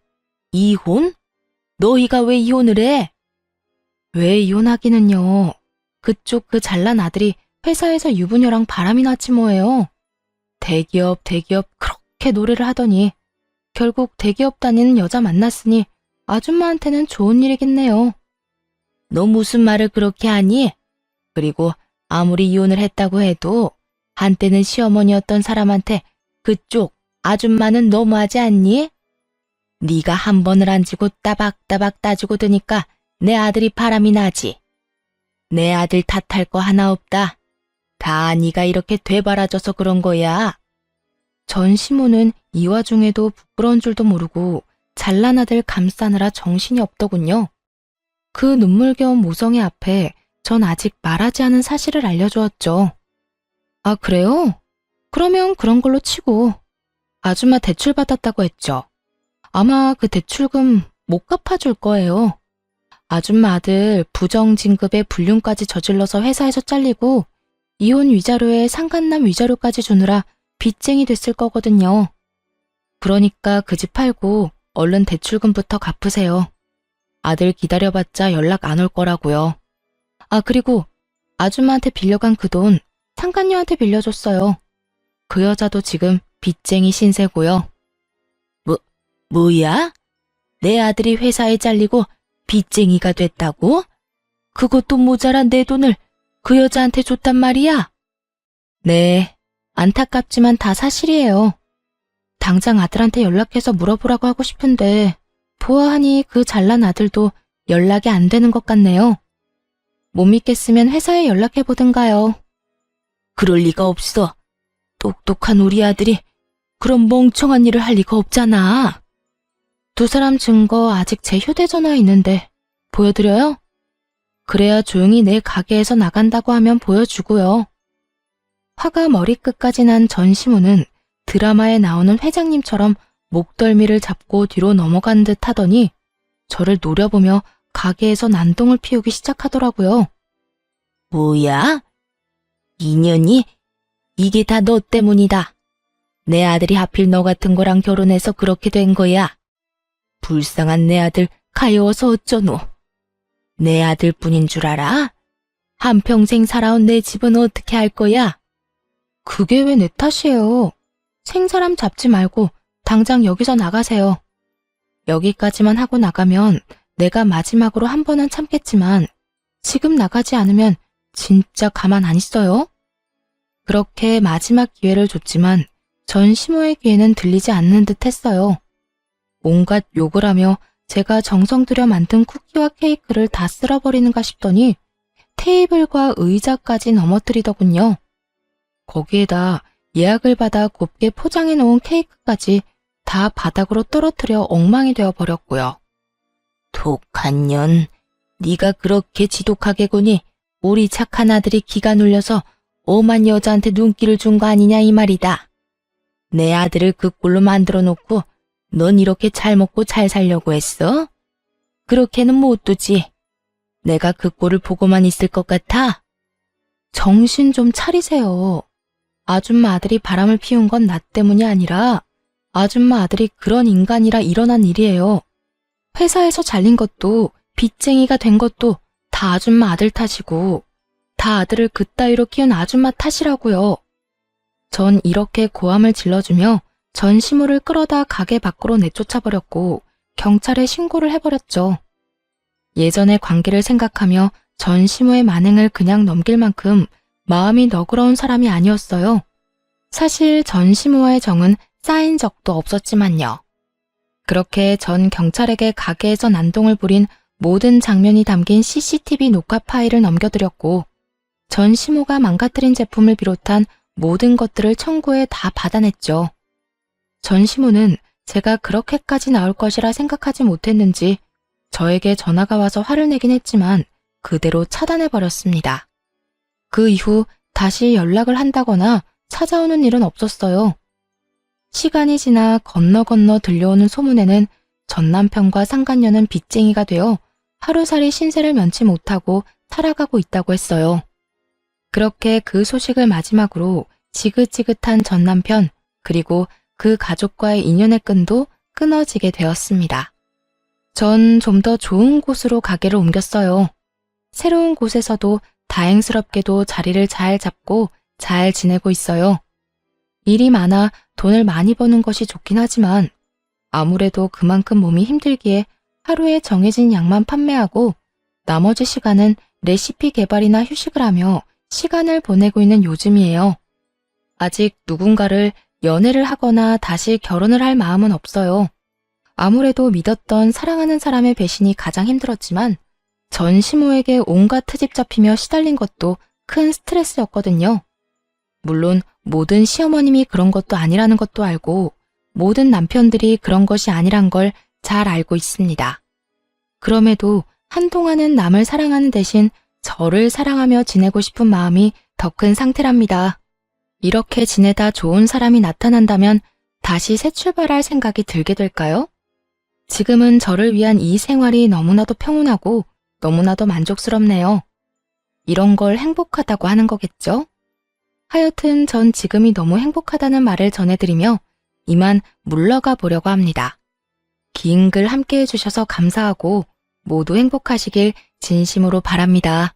이혼? 너희가 왜 이혼을 해? 왜 이혼하기는요. 그쪽 그 잘난 아들이 회사에서 유부녀랑 바람이 났지 뭐예요. 대기업 그렇게 노래를 하더니 결국 대기업 다니는 여자 만났으니 아줌마한테는 좋은 일이겠네요. 너 무슨 말을 그렇게 하니? 그리고 아무리 이혼을 했다고 해도 한때는 시어머니였던 사람한테 그쪽 아줌마는 너무하지 않니? 네가 한 번을 안 지고 따박따박 따지고 드니까 내 아들이 바람이 나지. 내 아들 탓할 거 하나 없다. 다 네가 이렇게 되바라져서 그런 거야. 전시모는 이 와중에도 부끄러운 줄도 모르고 잘난 아들 감싸느라 정신이 없더군요. 그 눈물겨운 모성애 앞에 전 아직 말하지 않은 사실을 알려주었죠. 아, 그래요? 그러면 그런 걸로 치고 아줌마 대출 받았다고 했죠. 아마 그 대출금 못 갚아줄 거예요. 아줌마 아들 부정진급에 불륜까지 저질러서 회사에서 잘리고 이혼 위자료에 상간남 위자료까지 주느라 빚쟁이 됐을 거거든요. 그러니까 그 집 팔고 얼른 대출금부터 갚으세요. 아들 기다려봤자 연락 안 올 거라고요. 아, 그리고 아줌마한테 빌려간 그 돈 상간녀한테 빌려줬어요. 그 여자도 지금 빚쟁이 신세고요. 뭐야? 내 아들이 회사에 잘리고 빚쟁이가 됐다고? 그것도 모자란 내 돈을 그 여자한테 줬단 말이야? 네, 안타깝지만 다 사실이에요. 당장 아들한테 연락해서 물어보라고 하고 싶은데 보아하니 그 잘난 아들도 연락이 안 되는 것 같네요. 못 믿겠으면 회사에 연락해보든가요. 그럴 리가 없어. 똑똑한 우리 아들이 그런 멍청한 일을 할 리가 없잖아. 두 사람 증거 아직 제 휴대전화에 있는데 보여드려요? 그래야 조용히 내 가게에서 나간다고 하면 보여주고요. 화가 머리끝까지 난 전시무는 드라마에 나오는 회장님처럼 목덜미를 잡고 뒤로 넘어간 듯 하더니 저를 노려보며 가게에서 난동을 피우기 시작하더라고요. 뭐야? 인연이? 이게 다 너 때문이다. 내 아들이 하필 너 같은 거랑 결혼해서 그렇게 된 거야. 불쌍한 내 아들 가여워서 어쩌노. 내 아들뿐인 줄 알아? 한평생 살아온 내 집은 어떻게 할 거야? 그게 왜 내 탓이에요. 생사람 잡지 말고 당장 여기서 나가세요. 여기까지만 하고 나가면 내가 마지막으로 한 번은 참겠지만 지금 나가지 않으면 진짜 가만 안 있어요. 그렇게 마지막 기회를 줬지만 전 시모의 귀에는 들리지 않는 듯 했어요. 온갖 욕을 하며 제가 정성 들여 만든 쿠키와 케이크를 다 쓸어버리는가 싶더니 테이블과 의자까지 넘어뜨리더군요. 거기에다 예약을 받아 곱게 포장해 놓은 케이크까지 다 바닥으로 떨어뜨려 엉망이 되어 버렸고요. 독한 년, 네가 그렇게 지독하게 구니 우리 착한 아들이 기가 눌려서 오만 여자한테 눈길을 준 거 아니냐 이 말이다. 내 아들을 그 꼴로 만들어 놓고 넌 이렇게 잘 먹고 잘 살려고 했어? 그렇게는 못 두지. 내가 그 꼴을 보고만 있을 것 같아? 정신 좀 차리세요. 아줌마 아들이 바람을 피운 건 나 때문이 아니라 아줌마 아들이 그런 인간이라 일어난 일이에요. 회사에서 잘린 것도 빚쟁이가 된 것도 다 아줌마 아들 탓이고 다 아들을 그따위로 키운 아줌마 탓이라고요. 전 이렇게 고함을 질러주며 전 시모를 끌어다 가게 밖으로 내쫓아버렸고 경찰에 신고를 해버렸죠. 예전의 관계를 생각하며 전 시모의 만행을 그냥 넘길 만큼 마음이 너그러운 사람이 아니었어요. 사실 전 시모와의 정은 쌓인 적도 없었지만요. 그렇게 전 경찰에게 가게에서 난동을 부린 모든 장면이 담긴 CCTV 녹화 파일을 넘겨드렸고 전 시모가 망가뜨린 제품을 비롯한 모든 것들을 청구해 다 받아냈죠. 전 시모는 제가 그렇게까지 나올 것이라 생각하지 못했는지 저에게 전화가 와서 화를 내긴 했지만 그대로 차단해버렸습니다. 그 이후 다시 연락을 한다거나 찾아오는 일은 없었어요. 시간이 지나 건너 들려오는 소문에는 전 남편과 상간녀는 빚쟁이가 되어 하루살이 신세를 면치 못하고 살아가고 있다고 했어요. 그렇게 그 소식을 마지막으로 지긋지긋한 전 남편 그리고 그 가족과의 인연의 끈도 끊어지게 되었습니다. 전 좀 더 좋은 곳으로 가게를 옮겼어요. 새로운 곳에서도 다행스럽게도 자리를 잘 잡고 잘 지내고 있어요. 일이 많아 돈을 많이 버는 것이 좋긴 하지만 아무래도 그만큼 몸이 힘들기에 하루에 정해진 양만 판매하고 나머지 시간은 레시피 개발이나 휴식을 하며 시간을 보내고 있는 요즘이에요. 아직 누군가를 연애를 하거나 다시 결혼을 할 마음은 없어요. 아무래도 믿었던 사랑하는 사람의 배신이 가장 힘들었지만 전 시모에게 온갖 트집 잡히며 시달린 것도 큰 스트레스였거든요. 물론 모든 시어머님이 그런 것도 아니라는 것도 알고 모든 남편들이 그런 것이 아니란 걸 잘 알고 있습니다. 그럼에도 한동안은 남을 사랑하는 대신 저를 사랑하며 지내고 싶은 마음이 더 큰 상태랍니다. 이렇게 지내다 좋은 사람이 나타난다면 다시 새 출발할 생각이 들게 될까요? 지금은 저를 위한 이 생활이 너무나도 평온하고 너무나도 만족스럽네요. 이런 걸 행복하다고 하는 거겠죠? 하여튼 전 지금이 너무 행복하다는 말을 전해드리며 이만 물러가 보려고 합니다. 긴 글 함께 해주셔서 감사하고 모두 행복하시길 진심으로 바랍니다.